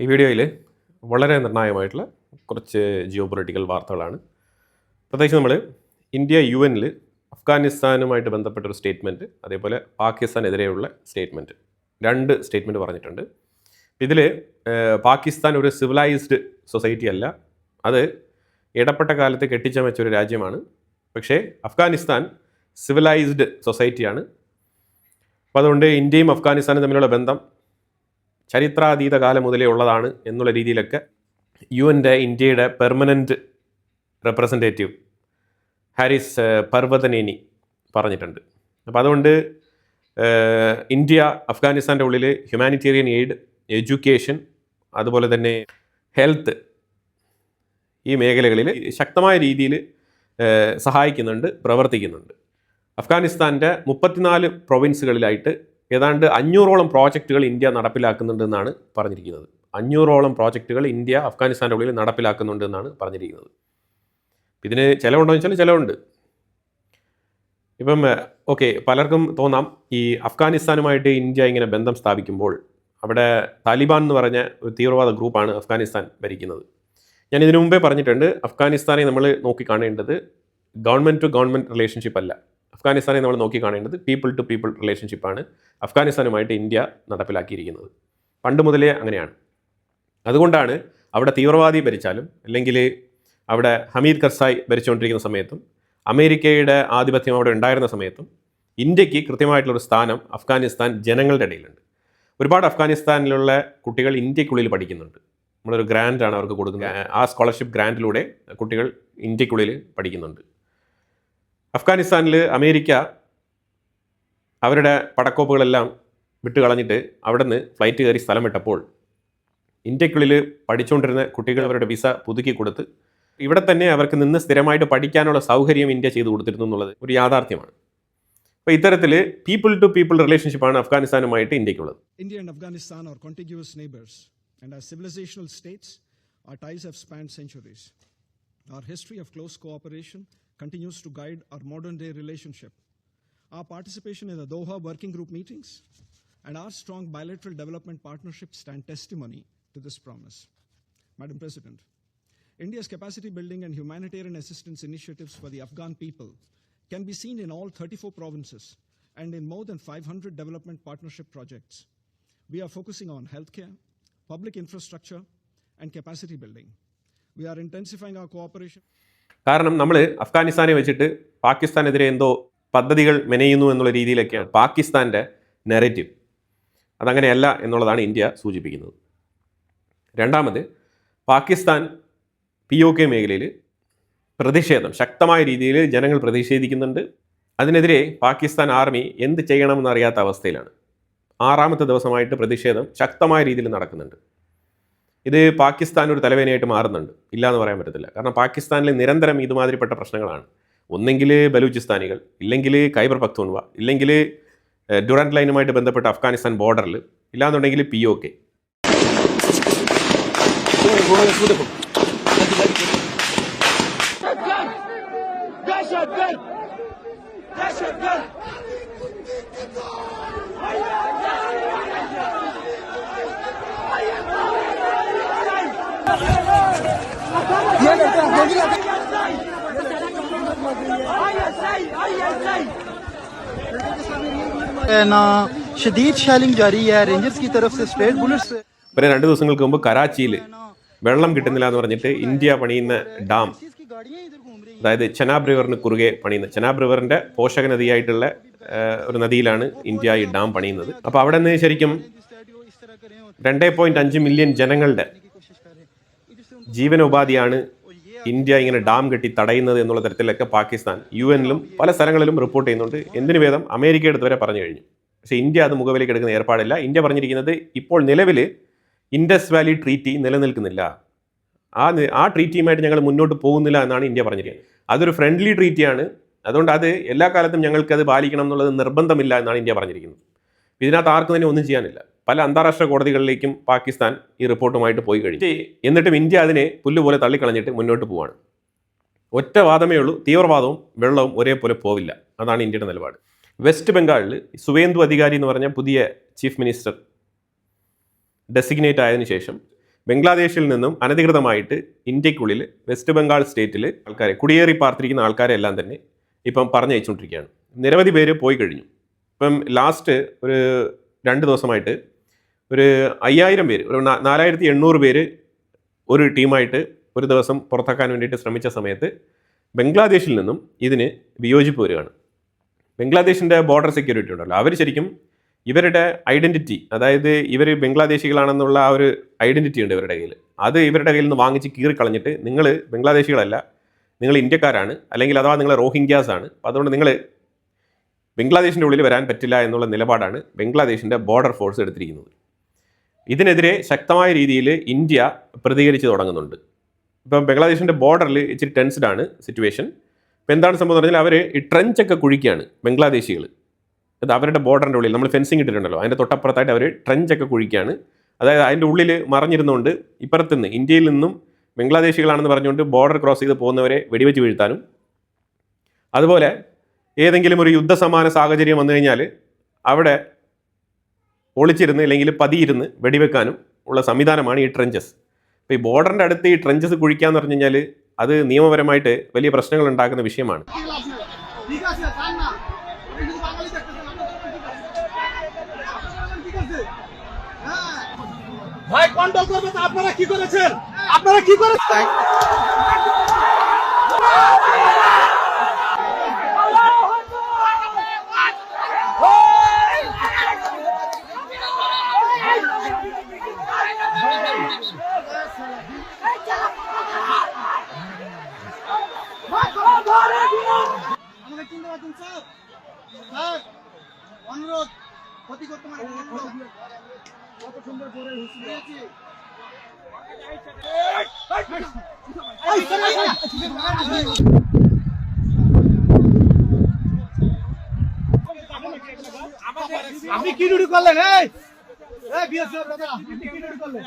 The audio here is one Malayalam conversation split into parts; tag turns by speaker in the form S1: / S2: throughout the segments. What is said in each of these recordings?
S1: ഈ വീഡിയോയിൽ വളരെ നിർണായകമായിട്ടുള്ള കുറച്ച് ജിയോ പൊളിറ്റിക്കൽ വാർത്തകളാണ്. പ്രത്യേകിച്ച് നമ്മൾ ഇന്ത്യ UN-ൽ അഫ്ഗാനിസ്ഥാനുമായിട്ട് ബന്ധപ്പെട്ടൊരു സ്റ്റേറ്റ്മെൻറ്റ്, അതേപോലെ പാകിസ്ഥാനെതിരെയുള്ള സ്റ്റേറ്റ്മെൻറ്റ്, രണ്ട് സ്റ്റേറ്റ്മെൻറ്റ് പറഞ്ഞിട്ടുണ്ട്. ഇതിൽ പാകിസ്ഥാൻ ഒരു സിവിലൈസ്ഡ് സൊസൈറ്റി അല്ല, അത് ഇടപ്പെട്ട കാലത്ത് കെട്ടിച്ചമച്ചൊരു രാജ്യമാണ്. പക്ഷേ അഫ്ഗാനിസ്ഥാൻ സിവിലൈസ്ഡ് സൊസൈറ്റിയാണ്. അപ്പോൾ അതുകൊണ്ട് ഇന്ത്യയും അഫ്ഗാനിസ്ഥാനും തമ്മിലുള്ള ബന്ധം ചരിത്രാതീത കാലം മുതലേ ഉള്ളതാണ് എന്നുള്ള രീതിയിലൊക്കെ UN-ൻ്റെ ഇന്ത്യയുടെ പെർമനൻറ്റ് റെപ്രസെൻറ്റേറ്റീവ് ഹാരിസ് പർവതനേനി പറഞ്ഞിട്ടുണ്ട്. അപ്പോൾ അതുകൊണ്ട് ഇന്ത്യ അഫ്ഗാനിസ്ഥാൻ്റെ ഉള്ളിൽ ഹ്യൂമാനിറ്റേറിയൻ എയ്ഡ്, എഡ്യൂക്കേഷൻ, അതുപോലെ തന്നെ ഹെൽത്ത്, ഈ മേഖലകളിൽ ശക്തമായ രീതിയിൽ സഹായിക്കുന്നുണ്ട്, പ്രവർത്തിക്കുന്നുണ്ട്. അഫ്ഗാനിസ്ഥാൻ്റെ 34 പ്രൊവിൻസുകളിലായിട്ട് ഏതാണ്ട് 500ഓളം പ്രോജക്റ്റുകൾ ഇന്ത്യ നടപ്പിലാക്കുന്നുണ്ടെന്നാണ് പറഞ്ഞിരിക്കുന്നത്. 500ഓളം പ്രോജക്റ്റുകൾ ഇന്ത്യ അഫ്ഗാനിസ്ഥാൻ്റെ ഉള്ളിൽ നടപ്പിലാക്കുന്നുണ്ട് എന്നാണ് പറഞ്ഞിരിക്കുന്നത്. ഇതിന് ചിലവുണ്ടോ എന്ന് വെച്ചാൽ ചിലവുണ്ട്. ഇപ്പം പലർക്കും തോന്നാം, ഈ അഫ്ഗാനിസ്ഥാനുമായിട്ട് ഇന്ത്യ ഇങ്ങനെ ബന്ധം സ്ഥാപിക്കുമ്പോൾ അവിടെ താലിബാൻ എന്ന് പറഞ്ഞ ഒരു തീവ്രവാദ ഗ്രൂപ്പാണ് അഫ്ഗാനിസ്ഥാൻ ഭരിക്കുന്നത്. ഞാൻ ഇതിനു മുമ്പേ പറഞ്ഞിട്ടുണ്ട്, അഫ്ഗാനിസ്ഥാനെ നമ്മൾ നോക്കിക്കാണേണ്ടത് ഗവൺമെൻറ് ടു ഗവൺമെൻറ് റിലേഷൻഷിപ്പ് അല്ല. അഫ്ഗാനിസ്ഥാനെ നമ്മൾ നോക്കിക്കാണേണ്ടത് പീപ്പിൾ ടു പീപ്പിൾ റിലേഷൻഷിപ്പാണ് അഫ്ഗാനിസ്ഥാനുമായിട്ട് ഇന്ത്യ നടപ്പിലാക്കിയിരിക്കുന്നത്. പണ്ട് മുതലേ അങ്ങനെയാണ്. അതുകൊണ്ടാണ് അവിടെ തീവ്രവാദി ഭരിച്ചാലും, അല്ലെങ്കിൽ അവിടെ ഹമീദ് കർസായി ഭരിച്ചുകൊണ്ടിരിക്കുന്ന സമയത്തും, അമേരിക്കയുടെ ആധിപത്യം അവിടെ ഉണ്ടായിരുന്ന സമയത്തും ഇന്ത്യക്ക് കൃത്യമായിട്ടുള്ളൊരു സ്ഥാനം അഫ്ഗാനിസ്ഥാൻ ജനങ്ങളുടെ ഇടയിലുണ്ട്. ഒരുപാട് അഫ്ഗാനിസ്ഥാനിലുള്ള കുട്ടികൾ ഇന്ത്യക്കുള്ളിൽ പഠിക്കുന്നുണ്ട്. നമ്മളൊരു ഗ്രാൻഡാണ് അവർക്ക് കൊടുക്കുന്നത്. ആ സ്കോളർഷിപ്പ് ഗ്രാൻഡിലൂടെ കുട്ടികൾ ഇന്ത്യക്കുള്ളിൽ പഠിക്കുന്നുണ്ട്. അഫ്ഗാനിസ്ഥാനിൽ അമേരിക്ക അവരുടെ പടക്കോപ്പുകളെല്ലാം വിട്ടുകളഞ്ഞിട്ട് അവിടെ നിന്ന് ഫ്ലൈറ്റ് കയറി സ്ഥലം വിട്ടപ്പോൾ ഇന്ത്യക്കുള്ളിൽ പഠിച്ചുകൊണ്ടിരുന്ന കുട്ടികൾ അവരുടെ വിസ പുതുക്കി കൊടുത്ത് ഇവിടെ തന്നെ അവർക്ക് നിന്ന് സ്ഥിരമായിട്ട് പഠിക്കാനുള്ള സൗകര്യം ഇന്ത്യ ചെയ്തു കൊടുത്തിരുന്നു എന്നുള്ളത് ഒരു യാഥാർത്ഥ്യമാണ്. അപ്പോൾ ഇത്തരത്തിൽ പീപ്പിൾ ടു പീപ്പിൾ റിലേഷൻഷിപ്പാണ് അഫ്ഗാനിസ്ഥാനുമായിട്ട് ഇന്ത്യക്കുള്ളത്.
S2: India and Afghanistan are contiguous neighbors, and as civilizational states, our ties have spanned centuries. Our history of close cooperation continues to guide our modern-day relationship. Our participation in the Doha Working Group meetings and our strong bilateral development partnerships stand testimony to this promise. Madam President, India's capacity building and humanitarian assistance initiatives for the Afghan people can be seen in all 34 provinces and in more than 500 development partnership projects. We are focusing on healthcare, public infrastructure, and capacity building. We are intensifying our cooperation.
S1: കാരണം നമ്മൾ അഫ്ഗാനിസ്ഥാനെ വെച്ചിട്ട് പാകിസ്ഥാനെതിരെ എന്തോ പദ്ധതികൾ മെനയുന്നു എന്നുള്ള രീതിയിലൊക്കെയാണ് പാകിസ്ഥാൻ്റെ നെറേറ്റീവ്. അതങ്ങനെയല്ല എന്നുള്ളതാണ് ഇന്ത്യ സൂചിപ്പിക്കുന്നത്. രണ്ടാമത്, പാകിസ്ഥാൻ POK മേഖലയിൽ പ്രതിഷേധം ശക്തമായ രീതിയിൽ ജനങ്ങൾ പ്രതിഷേധിക്കുന്നുണ്ട്. അതിനെതിരെ പാകിസ്ഥാൻ ആർമി എന്ത് ചെയ്യണമെന്ന് അറിയാത്ത അവസ്ഥയിലാണ്. 6ാമത്തെ ദിവസമായിട്ട് പ്രതിഷേധം ശക്തമായ രീതിയിൽ നടക്കുന്നുണ്ട്. ഇത് പാകിസ്ഥാൻ ഒരു തലവേദനയായിട്ട് മാറുന്നുണ്ട്, ഇല്ല എന്ന് പറയാൻ പറ്റത്തില്ല. കാരണം പാകിസ്ഥാനിൽ നിരന്തരം ഇതുമാതിരിപ്പെട്ട പ്രശ്നങ്ങളാണ്. ഒന്നെങ്കിൽ ബലൂചിസ്ഥാനികൾ, ഇല്ലെങ്കിൽ ഖൈബർ പഖ്തൂൺവ, ഇല്ലെങ്കിൽ ഡുറാൻഡ് ലൈനുമായിട്ട് ബന്ധപ്പെട്ട അഫ്ഗാനിസ്ഥാൻ ബോർഡറിൽ, ഇല്ലാന്നുണ്ടെങ്കിൽ POK.
S3: शदीद शेलिंग जारी है रेंजर्स की तरफ से स्ट्रेट बुलेट्स.
S1: പിന്നെ 2 ദിവസങ്ങൾക്ക് മുമ്പ് കറാച്ചിയിൽ വെള്ളം കിട്ടുന്നില്ല എന്ന് പറഞ്ഞിട്ട് ഇന്ത്യ പണിയുന്ന ഡാം, അതായത് ചെനാബ് റിവറിന് കുറുകെ പണിയുന്ന, ചെനാബ് റിവറിൻ്റെ പോഷക നദിയായിട്ടുള്ള ഒരു നദിയിലാണ് ഇന്ത്യ ഈ ഡാം പണിയുന്നത്. അപ്പോൾ അവിടെ നിന്ന് ശരിക്കും 2.5 മില്യൺ ജനങ്ങളുടെ ജീവനോപാധിയാണ് ഇന്ത്യ ഇങ്ങനെ ഡാം കെട്ടി തടയുന്നത് എന്നുള്ള തരത്തിലൊക്കെ പാകിസ്ഥാൻ UN-ലും പല സ്ഥലങ്ങളിലും റിപ്പോർട്ട് ചെയ്യുന്നുണ്ട്. എന്തിനു ഭേദം അമേരിക്കയുടെ അടുത്ത് വരെ പറഞ്ഞു കഴിഞ്ഞു. പക്ഷേ ഇന്ത്യ അത് മുഖവിലേക്ക് എടുക്കുന്ന ഏർപ്പാടില്ല. ഇന്ത്യ പറഞ്ഞിരിക്കുന്നത് ഇപ്പോൾ നിലവിൽ ഇൻഡസ് വാലി ട്രീറ്റി നിലനിൽക്കുന്നില്ല, ആ ട്രീറ്റിയുമായിട്ട് ഞങ്ങൾ മുന്നോട്ട് പോകുന്നില്ല എന്നാണ് ഇന്ത്യ പറഞ്ഞിരിക്കുന്നത്. അതൊരു ഫ്രണ്ട്ലി ട്രീറ്റിയാണ്, അതുകൊണ്ട് അത് എല്ലാ കാലത്തും ഞങ്ങൾക്ക് അത് പാലിക്കണം എന്നുള്ളത് നിർബന്ധമില്ല എന്നാണ് ഇന്ത്യ പറഞ്ഞിരിക്കുന്നത്. ഇതിനകത്ത് ആർക്കും തന്നെ ഒന്നും ചെയ്യാനില്ല. പല അന്താരാഷ്ട്ര കോടതികളിലേക്കും പാകിസ്ഥാൻ ഈ റിപ്പോർട്ടുമായിട്ട് പോയി കഴിഞ്ഞു. എന്നിട്ടും ഇന്ത്യ അതിനെ പുല്ലുപോലെ തള്ളിക്കളഞ്ഞിട്ട് മുന്നോട്ട് പോവാണ്. ഒറ്റ വാദമേ ഉള്ളൂ, തീവ്രവാദവും വെള്ളവും ഒരേപോലെ പോവില്ല. അതാണ് ഇന്ത്യയുടെ നിലപാട്. വെസ്റ്റ് ബംഗാളിൽ സുവേന്ദു അധികാരി എന്ന് പറഞ്ഞ പുതിയ ചീഫ് മിനിസ്റ്റർ ഡെസിഗ്നേറ്റ് ആയതിനു ശേഷം ബംഗ്ലാദേശിൽ നിന്നും അനധികൃതമായിട്ട് ഇന്ത്യക്കുള്ളിൽ വെസ്റ്റ് ബംഗാൾ സ്റ്റേറ്റിൽ ആൾക്കാരെ കുടിയേറി പാർത്തിരിക്കുന്ന ആൾക്കാരെ എല്ലാം തന്നെ ഇപ്പം പറഞ്ഞയച്ചുകൊണ്ടിരിക്കുകയാണ്. നിരവധി പേര് പോയി കഴിഞ്ഞു. ഇപ്പം ലാസ്റ്റ് ഒരു 2 ദിവസമായിട്ട് ഒരു 5000 പേര്, ഒരു 4800 പേര് ഒരു ടീമായിട്ട് ഒരു ദിവസം പുറത്താക്കാൻ വേണ്ടിയിട്ട് ശ്രമിച്ച സമയത്ത് ബംഗ്ലാദേശിൽ നിന്നും ഇതിന് വിയോജിപ്പ് വരികയാണ്. ബംഗ്ലാദേശിൻ്റെ ബോർഡർ സെക്യൂരിറ്റി ഉണ്ടല്ലോ, അവർ ശരിക്കും ഇവരുടെ ഐഡൻറ്റിറ്റി, അതായത് ഇവർ ബംഗ്ലാദേശികളാണെന്നുള്ള ആ ഒരു ഐഡൻറ്റിറ്റി ഉണ്ട് ഇവരുടെ കയ്യിൽ, അത് ഇവരുടെ കയ്യിൽ നിന്ന് വാങ്ങിച്ച് കീറിക്കളഞ്ഞിട്ട് നിങ്ങൾ ബംഗ്ലാദേശികളല്ല, നിങ്ങൾ ഇന്ത്യക്കാരാണ്, അല്ലെങ്കിൽ അഥവാ നിങ്ങൾ റോഹിംഗ്യാസ് ആണ്, അതുകൊണ്ട് നിങ്ങൾ ബംഗ്ലാദേശിൻ്റെ ഉള്ളിൽ വരാൻ പറ്റില്ല എന്നുള്ള നിലപാടാണ് ബംഗ്ലാദേശിൻ്റെ ബോർഡർ ഫോഴ്സ് എടുത്തിരിക്കുന്നത്. ഇതിനെതിരെ ശക്തമായ രീതിയിൽ ഇന്ത്യ പ്രതികരിച്ച് തുടങ്ങുന്നുണ്ട്. ഇപ്പം ബംഗ്ലാദേശിൻ്റെ ബോർഡറിൽ ഇച്ചിരി ടെൻസ്ഡാണ് സിറ്റുവേഷൻ. ഇപ്പം എന്താണ് സംഭവം എന്ന് പറഞ്ഞാൽ അവർ ഈ ട്രെഞ്ചൊക്കെ കുഴിക്കുകയാണ് ബംഗ്ലാദേശികൾ. അത് അവരുടെ ബോർഡറിൻ്റെ ഉള്ളിൽ നമ്മൾ ഫെൻസിങ് ഇട്ടിട്ടുണ്ടല്ലോ, അതിൻ്റെ തൊട്ടപ്പുറത്തായിട്ട് അവർ ട്രെഞ്ചൊക്കെ കുഴിക്കുകയാണ്. അതായത് അതിൻ്റെ ഉള്ളിൽ മറിഞ്ഞിരുന്നുകൊണ്ട് ഇപ്പുറത്തുനിന്ന് ഇന്ത്യയിൽ നിന്നും ബംഗ്ലാദേശികളാണെന്ന് പറഞ്ഞുകൊണ്ട് ബോർഡർ ക്രോസ് ചെയ്ത് പോകുന്നവരെ വെടിവെച്ച് വീഴ്ത്താനും, അതുപോലെ ഏതെങ്കിലും ഒരു യുദ്ധസമാന സാഹചര്യം വന്നു കഴിഞ്ഞാൽ അവിടെ ഒളിച്ചിരുന്ന് അല്ലെങ്കിൽ പതിയിരുന്ന് വെടിവെക്കാനും ഉള്ള സംവിധാനമാണ് ഈ ട്രെഞ്ചസ്. അപ്പോൾ ഈ ബോർഡറിൻ്റെ അടുത്ത് ഈ ട്രെഞ്ചസ് കുഴിക്കുക എന്ന് പറഞ്ഞു കഴിഞ്ഞാൽ അത് നിയമപരമായിട്ട് വലിയ പ്രശ്നങ്ങൾ ഉണ്ടാക്കുന്ന വിഷയമാണ്.
S4: ভাই কন্ট্রোল করবে তো আপনারা কি করেছেন? আপনারা কি করেছেন? আমাকে চিনতে পারছেন স্যার? স্যার অনুরোধ ক্ষতি করতে মানে কত সুন্দর করে হুঁশিয়ারি আপনি কি ডিউটি করলেন? এই বিএসএফ দাদা আপনি কি ডিউটি করলেন?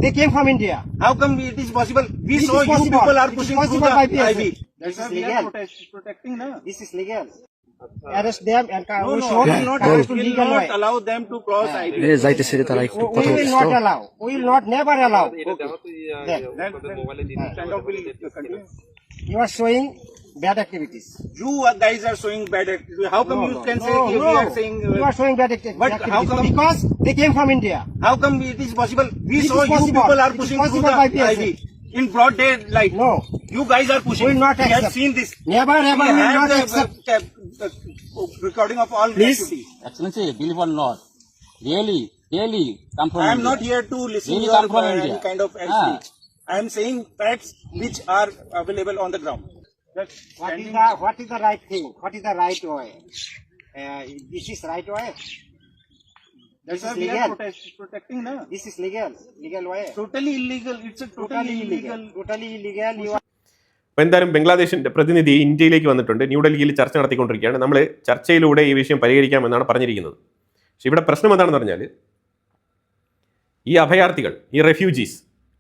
S5: They came from India.
S4: How come it is possible? We
S5: This
S4: saw
S5: is
S4: you
S5: possible.
S4: people are
S5: It is
S4: pushing
S5: possible
S4: through
S5: by
S4: the
S5: PSF.
S4: IB.
S5: This
S4: Sir,
S5: is
S4: we
S5: legal.
S4: are protecting now.
S5: This is legal. Arrest them and
S4: No,
S5: we
S4: no,
S5: should
S4: we will not,
S5: go to
S4: will
S5: legal way.
S4: not allow them to cross IB.
S3: যাইতেছে তারা একটু
S5: We will not allow. We will not never allow.
S4: Then stand up will continue.
S5: You are showing bad activities.
S4: You guys are showing bad activity. How come you can say we are saying?
S5: You are showing bad
S4: But how
S5: activities
S4: come-
S5: because they came from India.
S4: How come it is possible? We
S5: It is
S4: saw you
S5: possible.
S4: people are
S5: It is
S4: pushing through
S5: possible by
S4: the
S5: PSF.
S4: IB in broad daylight.
S5: No.
S4: You guys are pushing.
S5: We will not
S4: We have
S5: accept.
S4: seen this.
S5: Never ever
S4: We
S5: we will
S4: have
S5: not
S4: the
S5: accept.
S4: recording of all
S5: Please.
S4: activity.
S6: Excellency, believe or not, really come from
S4: I am
S6: India.
S4: not here to listen
S6: Really
S4: your
S6: come from
S4: any
S6: India.
S4: kind of speech. I am saying facts which are available on the ground.
S5: What is the right thing? What is the right way? This is right way. This
S4: Sir,
S5: is
S4: we are
S5: legal.
S4: protecting now.
S5: This is legal. Legal way.
S4: Totally illegal. It's a totally illegal.
S5: Totally illegal. You are
S1: അപ്പോൾ എന്തായാലും ബംഗ്ലാദേശിൻ്റെ പ്രതിനിധി ഇന്ത്യയിലേക്ക് വന്നിട്ടുണ്ട്. ന്യൂഡൽഹിയിൽ ചർച്ച നടത്തിക്കൊണ്ടിരിക്കുകയാണ്. നമ്മൾ ചർച്ചയിലൂടെ ഈ വിഷയം പരിഹരിക്കാമെന്നാണ് പറഞ്ഞിരിക്കുന്നത്. പക്ഷേ ഇവിടെ പ്രശ്നം എന്താണെന്ന് പറഞ്ഞാൽ ഈ അഭയാർത്ഥികൾ, ഈ റെഫ്യൂജീസ്,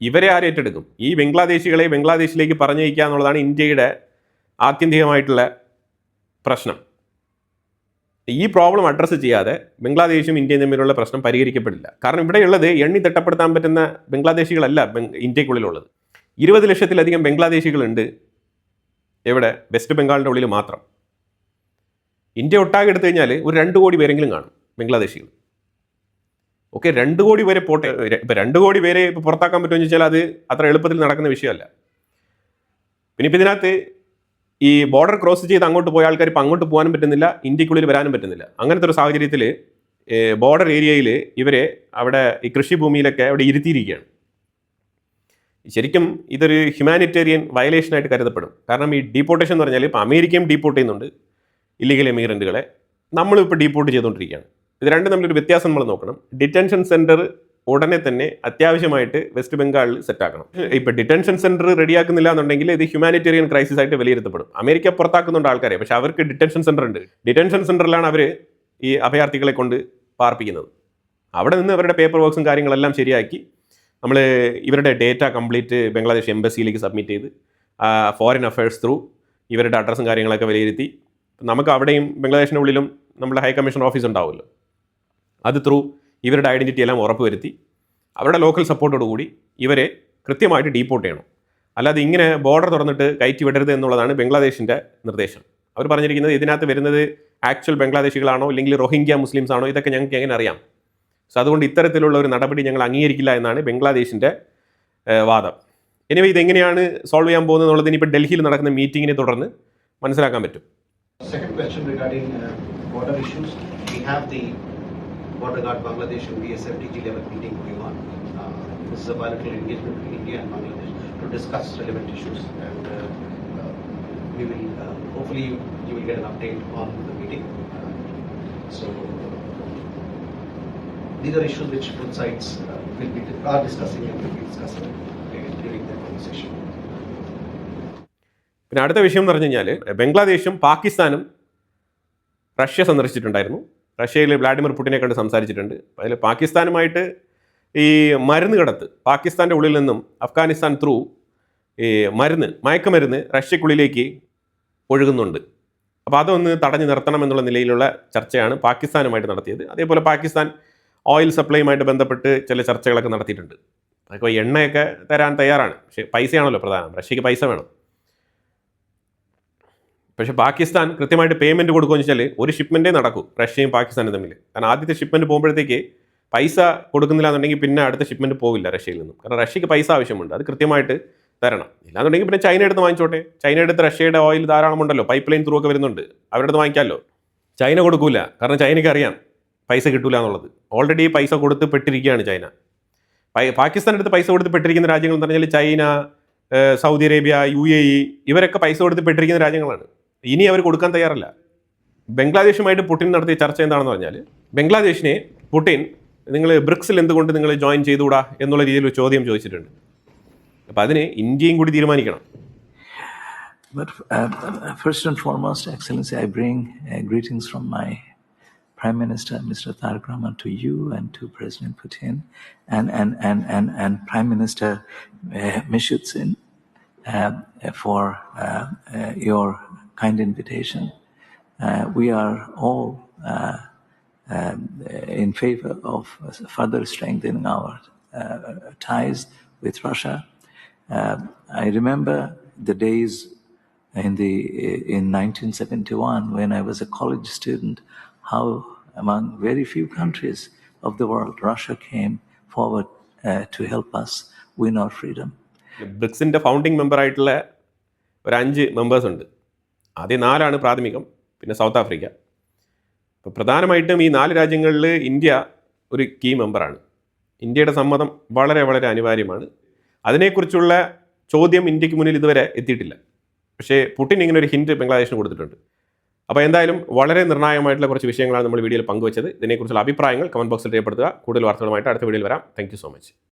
S1: ഇവരെ ആരേറ്റെടുക്കും? ഈ ബംഗ്ലാദേശികളെ ബംഗ്ലാദേശിലേക്ക് പറഞ്ഞയക്കുക എന്നുള്ളതാണ് ഇന്ത്യയുടെ ആത്യന്തികമായിട്ടുള്ള പ്രശ്നം. ഈ പ്രോബ്ലം അഡ്രസ്സ് ചെയ്യാതെ ബംഗ്ലാദേശും ഇന്ത്യയും തമ്മിലുള്ള പ്രശ്നം പരിഹരിക്കപ്പെടില്ല. കാരണം ഇവിടെയുള്ളത് എണ്ണി തിട്ടപ്പെടുത്താൻ പറ്റുന്ന ബംഗ്ലാദേശികളല്ല ഇന്ത്യക്കുള്ളിലുള്ളത്. 20 ലക്ഷത്തിലധികം ബംഗ്ലാദേശികളുണ്ട് എവിടെ? വെസ്റ്റ് ബംഗാളിൻ്റെ ഉള്ളിൽ മാത്രം. ഇന്ത്യ ഒട്ടാകെ എടുത്തു കഴിഞ്ഞാൽ ഒരു 2 കോടി പേരെങ്കിലും കാണും ബംഗ്ലാദേശികൾ. ഓക്കെ, 2 കോടി പേരെ പോട്ടെ. ഇപ്പം 2 കോടി പേരെ ഇപ്പോൾ പുറത്താക്കാൻ പറ്റുമെന്ന് ചോദിച്ചാൽ അത് അത്ര എളുപ്പത്തിൽ നടക്കുന്ന വിഷയമല്ല. പിന്നെ ഇപ്പം ഇതിനകത്ത് ഈ ബോർഡർ ക്രോസ് ചെയ്ത് അങ്ങോട്ട് പോയ ആൾക്കാർ ഇപ്പം അങ്ങോട്ട് പോകാനും പറ്റുന്നില്ല, ഇന്ത്യക്കുള്ളിൽ വരാനും പറ്റുന്നില്ല. അങ്ങനത്തെ ഒരു സാഹചര്യത്തിൽ ബോർഡർ ഏരിയയിൽ ഇവരെ അവിടെ ഈ കൃഷിഭൂമിയിലൊക്കെ അവിടെ ഇരുത്തിയിരിക്കുകയാണ്. ശരിക്കും ഇതൊരു ഹ്യൂമാനിറ്റേറിയൻ വയലേഷനായിട്ട് കരുതപ്പെടും. കാരണം ഈ ഡീപ്പോർട്ടേഷൻ എന്ന് പറഞ്ഞാൽ ഇപ്പോൾ അമേരിക്കയും ഡീപ്പോർട്ട് ചെയ്യുന്നുണ്ട് ഇല്ലീഗൽ എമിഗ്രൻറ്റുകളെ, നമ്മളും ഇപ്പോൾ ഡീപ്പോർട്ട് ചെയ്തുകൊണ്ടിരിക്കുകയാണ്. ഇത് രണ്ടും തമ്മിലൊരു വ്യത്യാസം നമ്മൾ നോക്കണം. ഡിറ്റൻഷൻ സെൻറ്റർ ഉടനെ തന്നെ അത്യാവശ്യമായിട്ട് വെസ്റ്റ് ബംഗാളിൽ സെറ്റാക്കണം. ഇപ്പോൾ ഡിറ്റൻഷൻ സെൻറ്റർ റെഡിയാക്കുന്നില്ല എന്നുണ്ടെങ്കിൽ ഇത് ഹ്യൂമാനിറ്റേറിയൻ ക്രൈസിസ് ആയിട്ട് വിലയിരുത്തപ്പെടും. അമേരിക്ക പുറത്താക്കുന്നുണ്ട് ആൾക്കാരെ, പക്ഷേ അവർക്ക് ഡിറ്റൻഷൻ സെൻറ്റർ ഉണ്ട്. ഡിറ്റൻഷൻ സെൻറ്ററിലാണ് അവർ ഈ അഭയാർത്ഥികളെ കൊണ്ട് പാർപ്പിക്കുന്നത്. അവിടെ നിന്ന് അവരുടെ പേപ്പർ വർക്ക്സും കാര്യങ്ങളെല്ലാം ശരിയാക്കി നമ്മൾ ഇവരുടെ ഡേറ്റ കംപ്ലീറ്റ് ബംഗ്ലാദേശ് എംബസിയിലേക്ക് സബ്മിറ്റ് ചെയ്ത് ഫോറിൻ അഫയേഴ്സ് ത്രൂ ഇവരുടെ അഡ്രസ്സും കാര്യങ്ങളൊക്കെ വിലയിരുത്തി നമുക്ക് അവിടെയും ബംഗ്ലാദേശിൻ്റെ ഉള്ളിലും നമ്മുടെ ഹൈ കമ്മീഷൻ ഓഫീസ് ഉണ്ടാവുമല്ലോ, അത് ത്രൂ ഇവരുടെ ഐഡൻറ്റിറ്റി എല്ലാം ഉറപ്പുവരുത്തി അവരുടെ ലോക്കൽ സപ്പോർട്ടോടുകൂടി ഇവരെ കൃത്യമായിട്ട് ഡീപ്പോർട്ട് ചെയ്യണം. അല്ലാതെ ഇങ്ങനെ ബോർഡർ തുറന്നിട്ട് കയറ്റി വിടരുത് എന്നുള്ളതാണ് ബംഗ്ലാദേശിൻ്റെ നിർദ്ദേശം. അവർ പറഞ്ഞിരിക്കുന്നത് ഇതിനകത്ത് വരുന്നത് ആക്ച്വൽ ബംഗ്ലാദേശികളാണോ അല്ലെങ്കിൽ റോഹിംഗ്യ മുസ്ലിംസ് ആണോ, ഇതൊക്കെ ഞങ്ങൾക്ക് എങ്ങനെ അറിയാം. സോ അതുകൊണ്ട് ഇത്തരത്തിലുള്ള ഒരു നടപടി ഞങ്ങൾ അംഗീകരിക്കില്ല എന്നാണ് ബംഗ്ലാദേശിൻ്റെ വാദം. എനിവേ ഇതെങ്ങനെയാണ് സോൾവ് ചെയ്യാൻ പോകുന്നത് എന്നുള്ളത് ഇനിയിപ്പോൾ ഡൽഹിയിൽ നടക്കുന്ന മീറ്റിങ്ങിനെ തുടർന്ന് മനസ്സിലാക്കാൻ പറ്റും.
S7: Second question regarding border issues. We have the Border Guard Bangladesh and BSF DG level meeting going on. This is a bilateral engagement between India and Bangladesh to discuss relevant issues, and we will hopefully you will get an update on the meeting. So these are issues which both sides are discussing and will be discussing during the conversation.
S1: പിന്നെ അടുത്ത വിഷയം എന്ന് പറഞ്ഞു കഴിഞ്ഞാൽ ബംഗ്ലാദേശും പാകിസ്ഥാനും റഷ്യ സന്ദർശിച്ചിട്ടുണ്ടായിരുന്നു. റഷ്യയിൽ വ്ളാഡിമിർ പുടിനെ കണ്ട് സംസാരിച്ചിട്ടുണ്ട്. അതിൽ പാകിസ്ഥാനുമായിട്ട് ഈ മരുന്ന് കടത്ത് പാകിസ്ഥാൻ്റെ ഉള്ളിൽ നിന്നും അഫ്ഗാനിസ്ഥാൻ ത്രൂ ഈ മയക്കുമരുന്ന് റഷ്യക്കുള്ളിലേക്ക് ഒഴുകുന്നുണ്ട്. അപ്പോൾ അതൊന്ന് തടഞ്ഞു നിർത്തണം എന്നുള്ള നിലയിലുള്ള ചർച്ചയാണ് പാകിസ്ഥാനുമായിട്ട് നടത്തിയത്. അതേപോലെ പാകിസ്ഥാൻ ഓയിൽ സപ്ലൈയുമായിട്ട് ബന്ധപ്പെട്ട് ചില ചർച്ചകളൊക്കെ നടത്തിയിട്ടുണ്ട്. അതൊക്കെ എണ്ണയൊക്കെ തരാൻ തയ്യാറാണ്, പക്ഷേ പൈസയാണല്ലോ പ്രധാനം. റഷ്യക്ക് പൈസ വേണം. പക്ഷേ പാകിസ്ഥാൻ കൃത്യമായിട്ട് പേയ്മെൻറ്റ് കൊടുക്കുമെന്ന് വെച്ചാൽ ഒരു ഷിപ്മെൻറ്റേ നടക്കൂ റഷ്യയും പാകിസ്ഥാനും തമ്മിൽ. കാരണം ആദ്യത്തെ ഷിപ്മെൻറ്റ് പോകുമ്പോഴത്തേക്ക് പൈസ കൊടുക്കുന്നില്ല എന്നുണ്ടെങ്കിൽ പിന്നെ അടുത്ത ഷിപ്മെൻറ്റ് പോവില്ല റഷ്യയിൽ നിന്നും. കാരണം റഷ്യക്ക് പൈസ ആവശ്യമുണ്ട്, അത് കൃത്യമായിട്ട് തരണം. ഇല്ലാന്നുണ്ടെങ്കിൽ പിന്നെ ചൈന എടുത്ത് വാങ്ങിച്ചോട്ടെ. ചൈന എടുത്ത് റഷ്യയുടെ ഓയിൽ ധാരാളമുണ്ടല്ലോ, പൈപ്പ് ലൈൻ ത്രൂ ഒക്കെ വരുന്നുണ്ട്, അവരുടെ അടുത്ത് വാങ്ങിക്കാമല്ലോ. ചൈന കൊടുക്കൂല, കാരണം ചൈനയ്ക്ക് അറിയാം പൈസ കിട്ടൂല എന്നുള്ളത്. ഓൾറെഡി പൈസ കൊടുത്ത് പെട്ടിരിക്കുകയാണ് ചൈന. പാകിസ്ഥാൻ്റെ അടുത്ത് പൈസ കൊടുത്ത് പെട്ടിരിക്കുന്ന രാജ്യങ്ങൾ എന്ന് പറഞ്ഞാൽ ചൈന, സൗദി അറേബ്യ, UAE ഇവരൊക്കെ പൈസ കൊടുത്ത് പെട്ടിരിക്കുന്ന രാജ്യങ്ങളാണ്. ഇനി അവർ കൊടുക്കാൻ തയ്യാറല്ല. ബംഗ്ലാദേശുമായിട്ട് പുടിൻ നടത്തിയ ചർച്ച എന്താണെന്ന് പറഞ്ഞാൽ ബംഗ്ലാദേശിനെ പുടിൻ നിങ്ങൾ ബ്രിക്സിൽ എന്തുകൊണ്ട് നിങ്ങൾ ജോയിൻ ചെയ്തുകൂടാ എന്നുള്ള രീതിയിൽ ഒരു ചോദ്യം ചോദിച്ചിട്ടുണ്ട്. അപ്പം അതിന് ഇന്ത്യയും കൂടി തീരുമാനിക്കണം.
S8: But first and foremost, Excellency, I bring greetings from my Prime Minister, Mr. Tarak Rahman, to you and to President Putin and Prime Minister Mesut Sin for your kind invitation. We are all in favor of further strengthening our ties with Russia. I remember the days in 1971 when I was a college student, how among very few countries of the world Russia came forward to help us win our freedom.
S1: ബ്രിക്സിൻ്റെ ഫൗണ്ടിങ് മെമ്പറായിട്ടുള്ള ഒരു 5 മെമ്പേഴ്സ് ഉണ്ട്. ആദ്യം 4 പ്രാഥമികം, പിന്നെ സൗത്ത് ആഫ്രിക്ക. ഇപ്പോൾ പ്രധാനമായിട്ടും ഈ 4 രാജ്യങ്ങളിൽ ഇന്ത്യ ഒരു കീ മെമ്പറാണ്. ഇന്ത്യയുടെ സമ്മതം വളരെ വളരെ അനിവാര്യമാണ്. അതിനെക്കുറിച്ചുള്ള ചോദ്യം ഇന്ത്യക്ക് മുന്നിൽ ഇതുവരെ എത്തിയിട്ടില്ല. പക്ഷേ പുടിൻ ഇങ്ങനെ ഒരു ഹിൻറ്റ് ബംഗ്ലാദേശിന് കൊടുത്തിട്ടുണ്ട്. അപ്പോൾ എന്തായാലും വളരെ നിർണായകമായിട്ടുള്ള കുറച്ച് വിഷയങ്ങളാണ് നമ്മൾ വീഡിയോയിൽ പങ്കുവച്ചത്. ഇതിനെക്കുറിച്ചുള്ള അഭിപ്രായങ്ങൾ കമൻറ്റ് ബോക്സിൽ രേഖപ്പെടുത്തുക. കൂടുതൽ വാർത്തകളുമായിട്ട് അടുത്ത വീഡിയോയിൽ വരാം. Thank you so much.